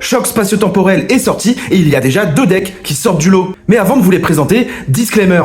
Choc spatio-temporel est sorti et il y a déjà 2 decks qui sortent du lot. Mais avant de vous les présenter, disclaimer.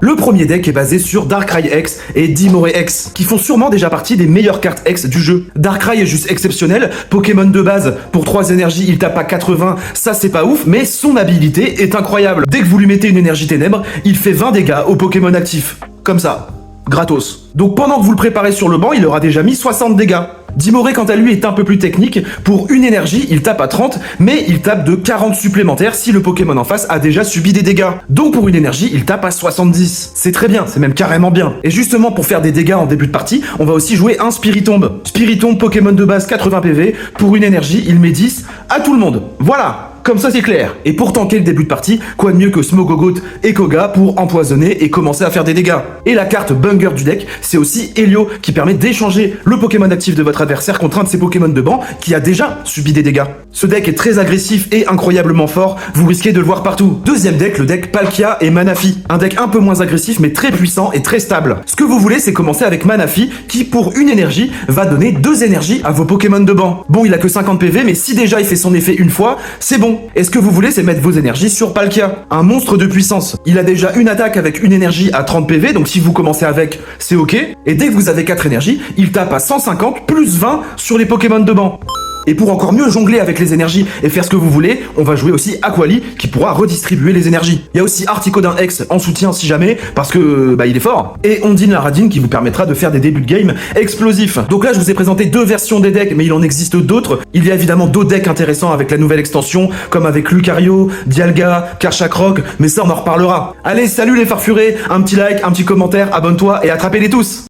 Le premier deck est basé sur Darkrai X et Dimoré X, qui font sûrement déjà partie des meilleures cartes X du jeu. Darkrai est juste exceptionnel, Pokémon de base, pour 3 énergies il tape à 80, ça c'est pas ouf, mais son habilité est incroyable. Dès que vous lui mettez une énergie ténèbres, il fait 20 dégâts au Pokémon actif. Comme ça. Gratos. Donc pendant que vous le préparez sur le banc, il aura déjà mis 60 dégâts. Dimoré quant à lui est un peu plus technique, pour une énergie il tape à 30, mais il tape de 40 supplémentaires si le Pokémon en face a déjà subi des dégâts. Donc pour une énergie il tape à 70. C'est très bien, c'est même carrément bien. Et justement pour faire des dégâts en début de partie, on va aussi jouer un Spiritomb. Spiritomb Pokémon de base 80 PV, pour une énergie il met 10 à tout le monde. Voilà. Comme ça c'est clair. Et pour tanker le début de partie, quoi de mieux que Smogogot et Koga pour empoisonner et commencer à faire des dégâts. Et la carte Bunger du deck, c'est aussi Helio qui permet d'échanger le Pokémon actif de votre adversaire contre un de ses Pokémon de banc qui a déjà subi des dégâts. Ce deck est très agressif et incroyablement fort, vous risquez de le voir partout. Deuxième deck, le deck Palkia et Manaphy. Un deck un peu moins agressif mais très puissant et très stable. Ce que vous voulez c'est commencer avec Manaphy qui pour une énergie va donner 2 énergies à vos Pokémon de banc. Bon il a que 50 PV mais si déjà il fait son effet une fois, c'est bon. Et ce que vous voulez, c'est mettre vos énergies sur Palkia, un monstre de puissance. Il a déjà une attaque avec une énergie à 30 PV, donc si vous commencez avec, c'est ok. Et dès que vous avez 4 énergies, il tape à 150 plus 20 sur les Pokémon de banc. Et pour encore mieux jongler avec les énergies et faire ce que vous voulez, on va jouer aussi Aquali qui pourra redistribuer les énergies. Il y a aussi Articodin X en soutien si jamais, parce que il est fort. Et Ondine la Radine qui vous permettra de faire des débuts de game explosifs. Donc là je vous ai présenté 2 versions des decks, mais il en existe d'autres. Il y a évidemment d'autres decks intéressants avec la nouvelle extension, comme avec Lucario, Dialga, Karchakrok, mais ça on en reparlera. Allez, salut les farfurés, un petit like, un petit commentaire, abonne-toi et attrapez-les tous.